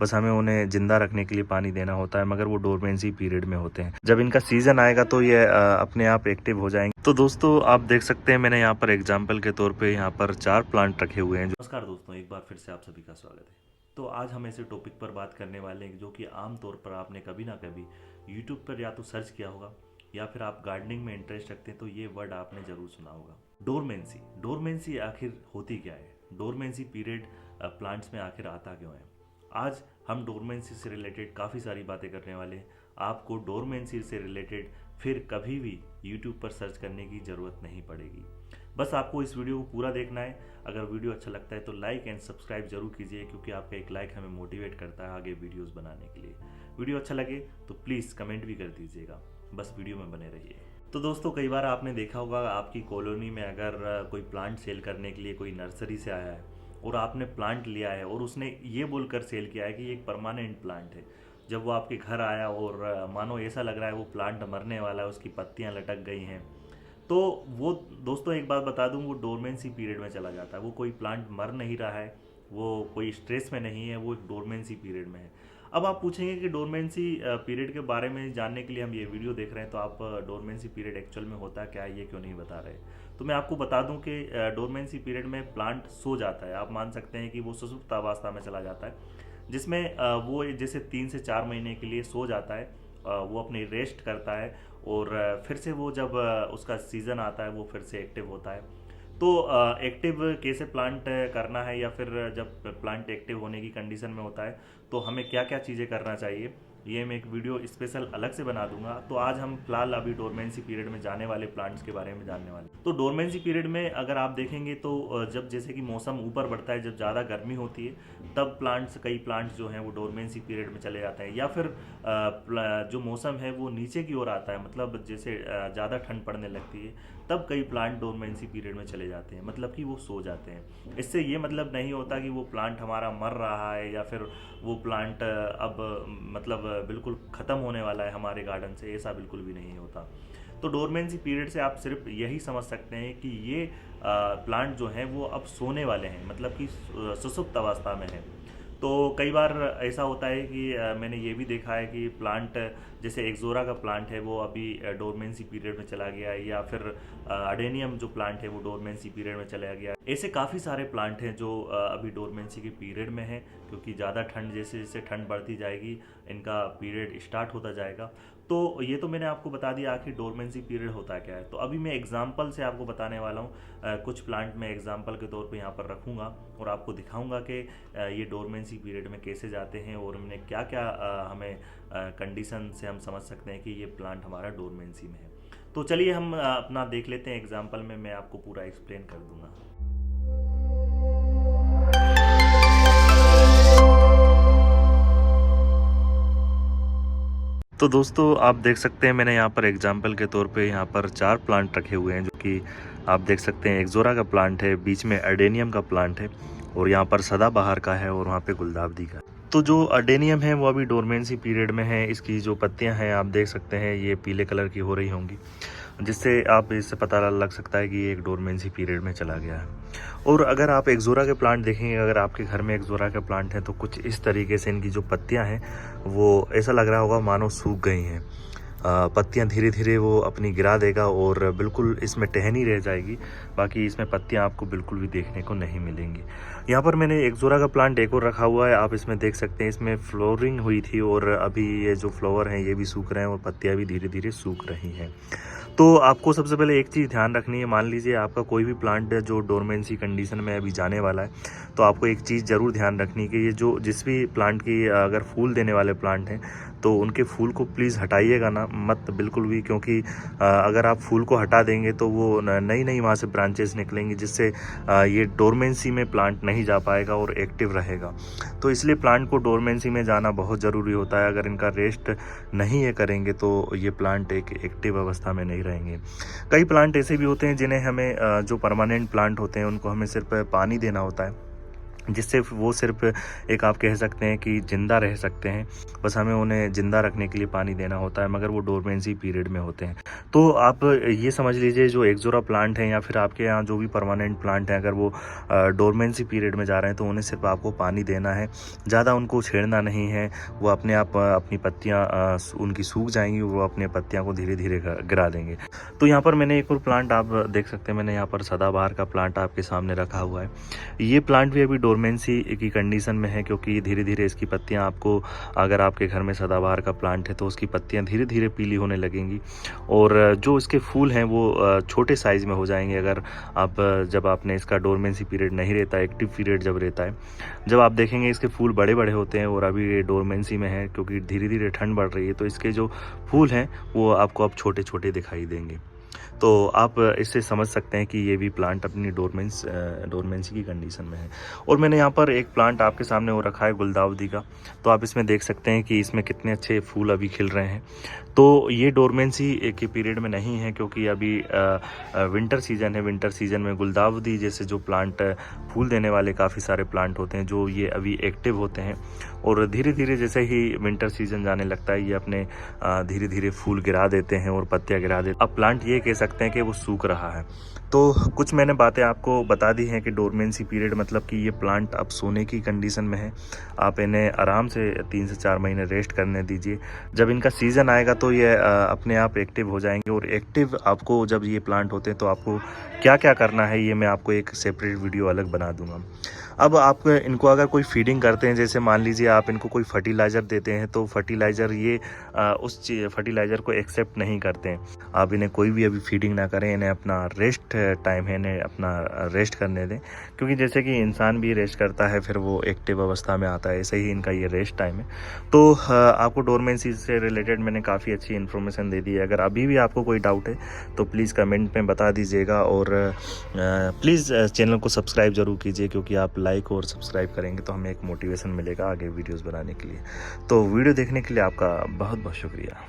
बस हमें उन्हें ज़िंदा रखने के लिए पानी देना होता है, मगर वो डोरमेंसी पीरियड में होते हैं। जब इनका सीज़न आएगा तो ये अपने आप एक्टिव हो जाएंगे। तो दोस्तों आप देख सकते हैं मैंने यहाँ पर एग्जाम्पल के तौर पे यहाँ पर 4 प्लांट रखे हुए हैं। नमस्कार दोस्तों, एक बार फिर से आप सभी का स्वागत है। तो आज हम ऐसे टॉपिक पर बात करने वाले हैं जो कि आम तौर पर आपने कभी ना कभी यूट्यूब पर या तो सर्च किया होगा या फिर आप गार्डनिंग में इंटरेस्ट रखते हैं तो ये वर्ड आपने ज़रूर सुना होगा, डोरमेंसी। डोरमेंसी आखिर होती क्या है? डोरमेंसी पीरियड प्लांट्स में आखिर आता क्यों है? आज हम डोरमेंसी से रिलेटेड काफ़ी सारी बातें करने वाले हैं। आपको डोरमेंसी से रिलेटेड फिर कभी भी यूट्यूब पर सर्च करने की ज़रूरत नहीं पड़ेगी। बस आपको इस वीडियो को पूरा देखना है। अगर वीडियो अच्छा लगता है तो लाइक एंड सब्सक्राइब जरूर कीजिए, क्योंकि आपका एक लाइक हमें मोटिवेट करता है आगे वीडियोस बनाने के लिए। वीडियो अच्छा लगे तो प्लीज़ कमेंट भी कर दीजिएगा। बस वीडियो में बने रहिए। तो दोस्तों कई बार आपने देखा होगा आपकी कॉलोनी में अगर कोई प्लांट सेल करने के लिए कोई नर्सरी से आया है और आपने प्लांट लिया है और उसने ये बोलकर सेल किया है कि ये एक परमानेंट प्लांट है। जब वो आपके घर आया और मानो ऐसा लग रहा है वो प्लांट मरने वाला है, उसकी पत्तियां लटक गई हैं, तो वो दोस्तों एक बात बता दूं, वो डोरमेंसी पीरियड में चला जाता है। वो कोई प्लांट मर नहीं रहा है, वो कोई स्ट्रेस में नहीं है, वो एक डोरमेंसी पीरियड में है। अब आप पूछेंगे कि डोरमेंसी पीरियड के बारे में जानने के लिए हम ये वीडियो देख रहे हैं, तो आप डोरमेंसी पीरियड एक्चुअल में होता क्या है ये क्यों नहीं बता रहे? तो मैं आपको बता दूं कि डोरमेंसी पीरियड में प्लांट सो जाता है। आप मान सकते हैं कि वो सुसुप्त अवस्था में चला जाता है, जिसमें वो जैसे 3 से 4 महीने के लिए सो जाता है। वो अपनी रेस्ट करता है और फिर से वो जब उसका सीज़न आता है वो फिर से एक्टिव होता है। तो एक्टिव कैसे प्लांट करना है, या फिर जब प्लांट एक्टिव होने की कंडीशन में होता है तो हमें क्या क्या चीज़ें करना चाहिए, ये मैं एक वीडियो स्पेशल अलग से बना दूंगा। तो आज हम फिलहाल अभी डोरमेंसी पीरियड में जाने वाले प्लांट्स के बारे में जानने वाले। तो डोरमेंसी पीरियड में अगर आप देखेंगे तो जब जैसे कि मौसम ऊपर बढ़ता है, जब ज़्यादा गर्मी होती है, तब कई प्लांट्स जो हैं वो डोरमेंसी पीरियड में चले जाते हैं। या फिर जो मौसम है वो नीचे की ओर आता है, मतलब जैसे ज़्यादा ठंड पड़ने लगती है, तब कई प्लांट डोरमेंसी पीरियड में चले जाते हैं, मतलब कि वो सो जाते हैं। इससे ये मतलब नहीं होता कि वो प्लांट हमारा मर रहा है या फिर वो प्लांट अब मतलब बिल्कुल ख़त्म होने वाला है हमारे गार्डन से, ऐसा बिल्कुल भी नहीं होता। तो डोरमेंसी पीरियड से आप सिर्फ यही समझ सकते हैं कि ये प्लांट जो हैं वो अब सोने वाले हैं, मतलब कि सुसुप्त अवस्था में है। तो कई बार ऐसा होता है कि मैंने ये भी देखा है कि प्लांट जैसे एक्सोरा का प्लांट है वो अभी डोरमेंसी पीरियड में चला गया है, या फिर अडेनियम जो प्लांट है वो डोरमेंसी पीरियड में चला गया है। ऐसे काफ़ी सारे प्लांट हैं जो अभी डोरमेंसी के पीरियड में हैं, क्योंकि ज़्यादा ठंड जैसे जैसे ठंड बढ़ती जाएगी इनका पीरियड स्टार्ट होता जाएगा। तो ये तो मैंने आपको बता दिया आखिर डोरमेंसी पीरियड होता क्या है। तो अभी मैं एग्जांपल से आपको बताने वाला हूँ। कुछ प्लांट मैं एग्जांपल के तौर पे यहाँ पर रखूँगा और आपको दिखाऊंगा कि ये डोरमेंसी पीरियड में कैसे जाते हैं और इनमें क्या क्या हमें कंडीशन से हम समझ सकते हैं कि ये प्लांट हमारा डोरमेंसी में है। तो चलिए हम अपना देख लेते हैं एग्जाम्पल में, मैं आपको पूरा एक्सप्लेन कर दूंगा। तो दोस्तों आप देख सकते हैं मैंने यहाँ पर एग्जाम्पल के तौर पे यहाँ पर 4 प्लांट रखे हुए हैं, जो कि आप देख सकते हैं एक्सोरा का प्लांट है, बीच में अडेनियम का प्लांट है और यहाँ पर सदाबहार का है और वहाँ पे गुलदावदी का। तो जो अडेनियम है वो अभी डोरमेंसी पीरियड में है। इसकी जो पत्तियाँ हैं आप देख सकते हैं ये पीले कलर की हो रही होंगी, जिससे आप इससे पता लग सकता है कि ये एक डोरमेंसी पीरियड में चला गया है। और अगर आप एक्सोरा के प्लांट देखेंगे, अगर आपके घर में एक्सोरा के प्लांट हैं तो कुछ इस तरीके से इनकी जो पत्तियां हैं वो ऐसा लग रहा होगा मानो सूख गई हैं। पत्तियां धीरे धीरे वो अपनी गिरा देगा और बिल्कुल इसमें टहनी रह जाएगी, बाकी इसमें पत्तियां आपको बिल्कुल भी देखने को नहीं मिलेंगी। यहाँ पर मैंने एक्सोरा का प्लांट एक और रखा हुआ है, आप इसमें देख सकते हैं इसमें फ्लोरिंग हुई थी और अभी ये जो फ्लावर हैं ये भी सूख रहे हैं और पत्तियां भी धीरे धीरे सूख रही हैं। तो आपको सबसे पहले एक चीज़ ध्यान रखनी है, मान लीजिए आपका कोई भी प्लांट जो डोरमेंसी कंडीशन में अभी जाने वाला है, तो आपको एक चीज़ ज़रूर ध्यान रखनी है कि ये जो जिस भी प्लांट की अगर फूल देने वाले प्लांट हैं तो उनके फूल को प्लीज़ हटाइएगा ना मत बिल्कुल भी, क्योंकि अगर आप फूल को हटा देंगे तो वो नई नई वहाँ से ब्रांचेस निकलेंगी, जिससे ये डोरमेंसी में प्लांट नहीं जा पाएगा और एक्टिव रहेगा। तो इसलिए प्लांट को डोरमेंसी में जाना बहुत ज़रूरी होता है। अगर इनका रेस्ट नहीं ये करेंगे तो ये प्लांट एक एक्टिव अवस्था में नहीं रहेंगे। कई प्लांट ऐसे भी होते हैं जिन्हें हमें जो परमानेंट प्लांट होते हैं उनको हमें सिर्फ पानी देना होता है, जिससे वो सिर्फ एक आप कह सकते हैं कि ज़िंदा रह सकते हैं। बस हमें उन्हें ज़िंदा रखने के लिए पानी देना होता है, मगर वो डोरमेंसी पीरियड में होते हैं। तो आप ये समझ लीजिए जो एक्सोरा प्लांट हैं या फिर आपके यहाँ जो भी परमानेंट प्लांट हैं, अगर वो डोरमेंसी पीरियड में जा रहे हैं तो उन्हें सिर्फ आपको पानी देना है, ज़्यादा उनको छेड़ना नहीं है। वो अपने आप अपनी पत्तियाँ उनकी सूख जाएंगी, वो अपने पत्तियाँ को धीरे धीरे गिरा देंगे। तो यहाँ पर मैंने एक और प्लांट आप देख सकते हैं, मैंने यहाँ पर सदाबहार का प्लांट आपके सामने रखा हुआ है। ये प्लांट भी अभी डोरमेंसी की कंडीशन में है, क्योंकि धीरे धीरे इसकी पत्तियां आपको, अगर आपके घर में सदाबहार का प्लांट है तो उसकी पत्तियां धीरे धीरे पीली होने लगेंगी और जो इसके फूल हैं वो छोटे साइज़ में हो जाएंगे। अगर आप जब आपने इसका डोरमेंसी पीरियड नहीं रहता, एक्टिव पीरियड जब रहता है, जब आप देखेंगे इसके फूल बड़े बड़े होते हैं। और अभी ये डोरमेंसी में है क्योंकि धीरे धीरे ठंड बढ़ रही है, तो इसके जो फूल हैं वो आपको अब छोटे छोटे दिखाई देंगे। तो आप इससे समझ सकते हैं कि ये भी प्लांट अपनी डोरमेंसी की कंडीशन में है। और मैंने यहाँ पर एक प्लांट आपके सामने वो रखा है गुलदाउदी का, तो आप इसमें देख सकते हैं कि इसमें कितने अच्छे फूल अभी खिल रहे हैं। तो ये डोरमेंसी के पीरियड में नहीं है, क्योंकि अभी विंटर सीजन है। विंटर सीजन में गुलदाउदी जैसे जो प्लांट फूल देने वाले काफ़ी सारे प्लांट होते हैं, जो ये अभी एक्टिव होते हैं। और धीरे धीरे जैसे ही विंटर सीजन जाने लगता है, ये अपने धीरे धीरे फूल गिरा देते हैं और पत्तियाँ गिरा देते हैं। अब प्लांट ये कह सकते हैं कि वो सूख रहा है। तो कुछ मैंने बातें आपको बता दी हैं कि डोरमेंसी पीरियड मतलब कि ये प्लांट अब सोने की कंडीशन में है। आप इन्हें आराम से 3 से 4 महीने रेस्ट करने दीजिए। जब इनका सीज़न आएगा तो ये अपने आप एक्टिव हो जाएंगे। और एक्टिव आपको जब ये प्लांट होते हैं तो आपको क्या क्या करना है, ये मैं आपको एक सेपरेट वीडियो अलग बना दूंगा। अब आप इनको अगर कोई फीडिंग करते हैं, जैसे मान लीजिए आप इनको कोई फर्टिलाइज़र देते हैं, तो फर्टिलाइज़र ये उस फर्टिलाइज़र को एक्सेप्ट नहीं करते हैं। आप इन्हें कोई भी अभी फीडिंग ना करें, इन्हें अपना रेस्ट टाइम है, इन्हें अपना रेस्ट करने दें। क्योंकि जैसे कि इंसान भी रेस्ट करता है फिर वो एक्टिव अवस्था में आता है, ऐसे ही इनका ये रेस्ट टाइम है। तो आपको डोरमेंसी से रिलेटेड मैंने काफ़ी अच्छी इन्फॉर्मेशन दे दी है। अगर अभी भी आपको कोई डाउट है तो प्लीज़ कमेंट में बता दीजिएगा। और प्लीज़ चैनल को सब्सक्राइब ज़रूर कीजिए, क्योंकि आप लाइक और सब्सक्राइब करेंगे तो हमें एक मोटिवेशन मिलेगा आगे वीडियोस बनाने के लिए। तो वीडियो देखने के लिए आपका बहुत बहुत शुक्रिया।